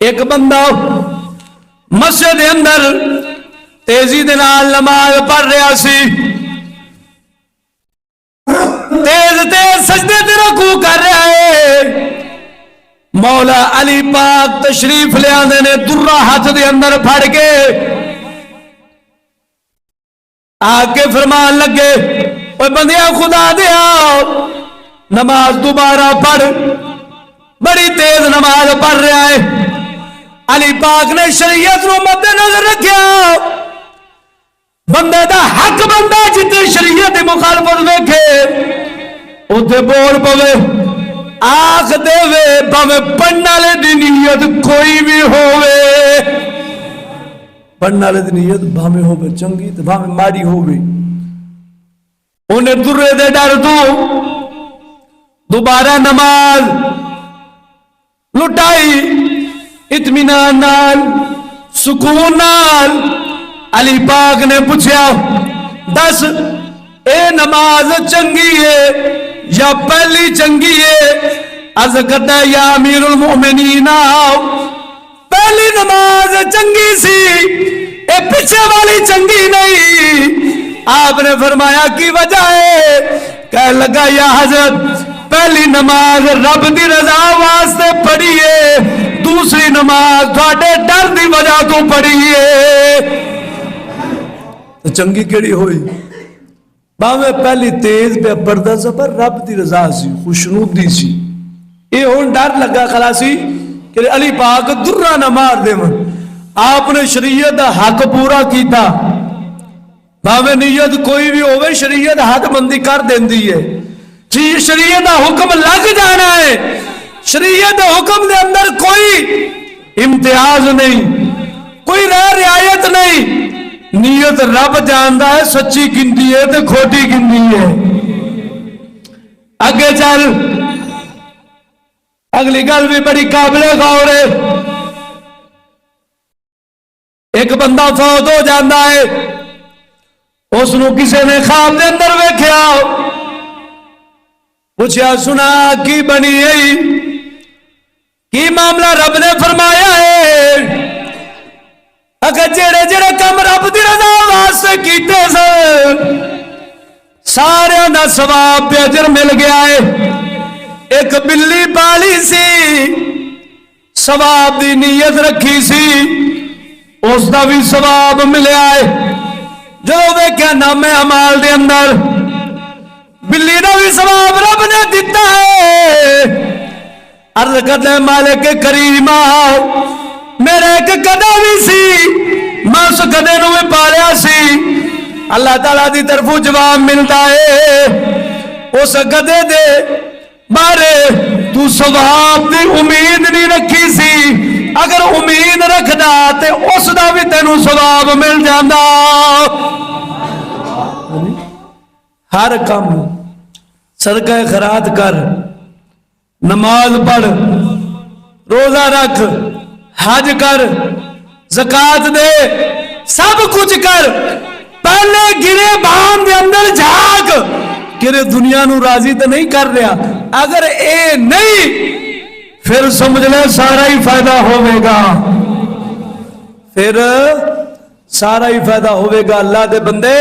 एक बंदा मस्जिद के अंदर तेजी दे नाल नमाज पढ़ रहा सी। तेज तेज सजदे ते रुकू कर रहा है। मौला अली पाक तशरीफ ले आंदे ने, दुर्रा हाथ दे अंदर फड़ के आके फरमान लगे, ओए बंदिया खुदा दिया नमाज दोबारा पढ़। बड़ी तेज नमाज पढ़ रहा है। अली पाक ने शरीयत को मद्देनजर रखा। बंदे का हक बनता जितने शरीयत की मुखालफत वेखे उसे बोल पवे, आख देवे, भावे पढ़ने वाले की नीयत कोई भी होवे। पढ़ने वाले की नीयत भावे होवे चंगी तो भावे माड़ी होवे। उन्हें दुर्रे दे डर तू दोबारा नमाज लुटाई इत्मीनान नाल, सुकून नाल। अली पाक ने पूछा, दस ए नमाज चंगी है या पहली चंगी है? अज कहता या अमीरुल मोमिनीन, पहली नमाज चंगी सी, ए पीछे वाली चंगी नहीं। आपने फरमाया की वजह है? कह लगा या हजरत पहली नमाज रब की रजा वास्ते पढ़ी है, दूसरी नमाज थोड़े डर की वजह तो पढ़ी है। तो चंगी केड़ी होई? भावे पहली तेज पे पढ़दा सा पर रब की रजा सी, खुशनूदी सी। ये हुण डर लगा खलासी कि अली पाक दुर्रा ना मार देवन। आपने शरीयत का हक पूरा किया। भावे नीयत कोई भी होवे, शरीयत हदबंदी कर देंदी है। जी शरीयत का हुक्म लग जाना है। शरीयत के हुक्म के अंदर कोई इम्तियाज नहीं, कोई रियायत नहीं। नीयत रब जानता है, सच्ची गिनती है तो खोटी गिनती है। अगे चल, अगली गल भी बड़ी काबिले गौर है। एक बंदा फौत हो जाता है, उसनों किसी ने ख्वाब के अंदर वेख्या, पूछा सुना की बनी है, की मामला? रब ने फरमाया है अगर जेड़े जेड़े कम रब की रजा वास्ते कीते सारे का सवाब पे अजर मिल गया है। एक बिल्ली पाली सी, सवाब की नीयत रखी सी, उसका भी सवाब मिलया है। जो वेख्या नामे अमाल दे अंदर बिल्ली का भी सवाब रब ने दिता है। अर्ज करते मालिक करीमा, मेरा एक गधा भी सी, मैं उस गधे नूं भी पालिया सी। अल्लाह ताला की तरफों जवाब मिलता है, उस गधे दे बारे तू सवाब की उम्मीद नहीं रखी सी। अगर उम्मीद रखदा तो उसका भी तेनों सवाब मिल जाता। हर काम सदका खैरात कर, नमाज पढ़, रोजा रख, हज कर, ज़कात दे, सब कुछ कर। पहले गिरे बाम के अंदर झाक कि दुनिया नू राजी तो नहीं कर रहा। अगर ए नहीं फिर समझ ले सारा ही फायदा होगा, फिर सारा ही फायदा होगा। अल्लाह दे बंदे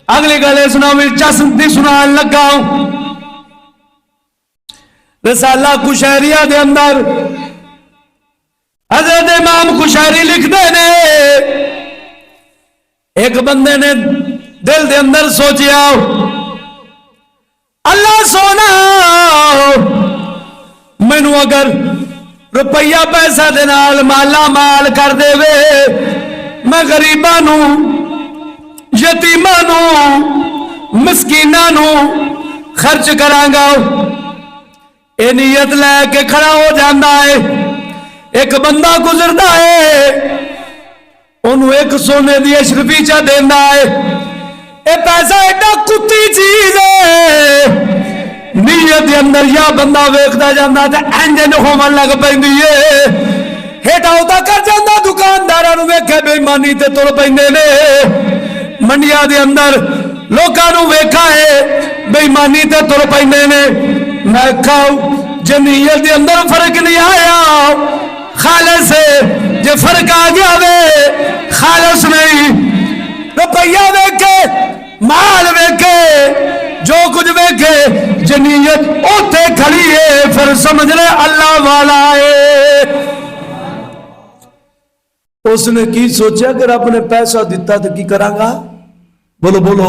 अगली गल सुना भी चसती सुना लगा। रसाला कुशैरिया के अंदर हज़रत इमाम कुशैरी लिखते ने, एक बंदे ने दिल के अंदर सोचिया, अल्लाह सोना मैनू अगर रुपया पैसा दे नाल माला माल कर देवे, मैं गरीबां नू, यतीमां नू, मिसकीनां नू खर्च करांगा। ये नीयत लैके खड़ा हो जाता है। एक बंदा गुजरता है, उन्होंने एक सोने की अशरफी चा देना है। ये पैसा एडा कुत्ती चीज है, नीयत के अंदर या बंदा वेखता जाता तो इंजन होवन लग पैंदी है। हेठा उता कर जाता, दुकानदारां नूं वेखे बेईमानी ते तुर पैंदे ने। मंडिया के अंदर लोकां नूं वेखा है बेईमानी ते तुर पैंदे ने। मैं खाऊ जनीयत के अंदर फर्क नहीं आया, खाले से ये फर्क आ गया वे, खालस नहीं। रुपया वेखे, माल वेखे, जो कुछ वेखे, जनीयत उथे खड़ी है, फिर समझ ले अल्लाह वाला है। उसने की सोचा कि रब ने पैसा दिता तो की करांगा? बोलो बोलो,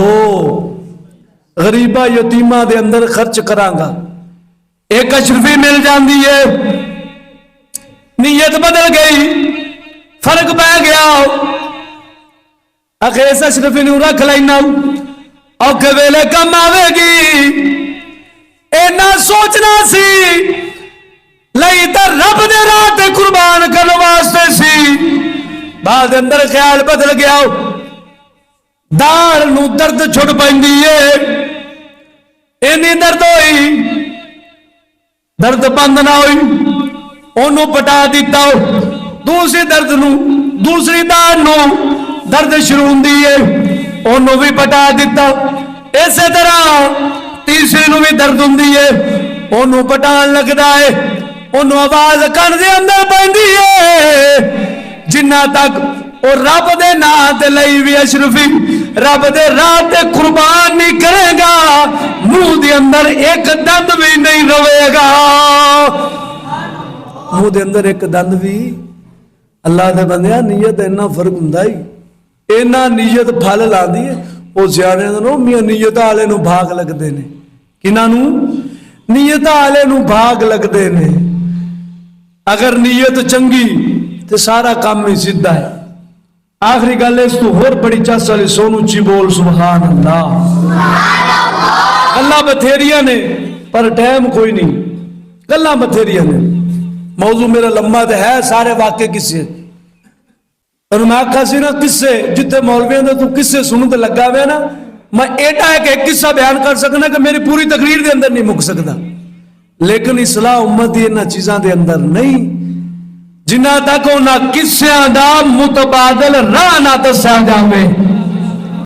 गरीबा यतीमा दे अंदर खर्च करांगा। एक अशरफी मिल जाती है, नीयत बदल गई, फर्क पै गया। आखिर इस अशरफी नूं रख लेना, औखे वेले कम आवेगी। इन्ना सोचना सी, लई तो रब दे राह ते कुर्बान करने वास्ते सी। बाद अंदर ख्याल बदल गया, दाल नूं दर्द छुट पैंदी है। इन्नी दर्द होई, दर्द बंद ना हुई, ओनू पटा दिता। दूसरी दर्द नूं, दूसरी दाल नूं दर्द शुरू हुंदी है, ओनू भी पटा दिता। इसे तरह तीसरी नूं भी दर्द हुंदी है, ओनू पटान लगदा है। ओनू आवाज कन दे अंदर पैंदी है, जिन्ना तक और रब दे नाम ते लई भी अशरफी रब दे राह ते कुर्बान नहीं करेगा, मुंह दे अंदर एक दंद भी नहीं रवेगा। मुंह दे अंदर एक दंद भी। अल्लाह दे बंदे, नीयत इन्ना फर्क हुंदा ही, इन्ना नीयत फल लांदी है। वो सियाणे नो मियां नीयत वाले नूं भाग लगदे ने। किन्हां नूं? नीयत वाले नूं भाग लगदे ने। अगर नीयत चंगी तो सारा काम ही सीधा है। आखिरी गल इस तू होर बड़ी चस वाली सोनू ची बोल सुभान अल्लाह। गल्लां बथेरिया ने पर टाइम कोई नहीं, गल्लां बथेरिया ने। मौजू मेरा लंबा तो है, सारे वाक्य किस्से। और मैं आखा सी ना किस्से, जितने मौलवियों के तू किस्से सुनू तो लगा हुआ ना, मैं एडा एक किस्सा बयान कर सकना कि मेरी पूरी तकरीर के अंदर नहीं मुक सकता। लेकिन इस्लाह उम्मत की इन्हां चीज़ों के अंदर नहीं, जिन्ना तक उन्हां किस्सियां दा मुतबादल राह ना दस्या जावे।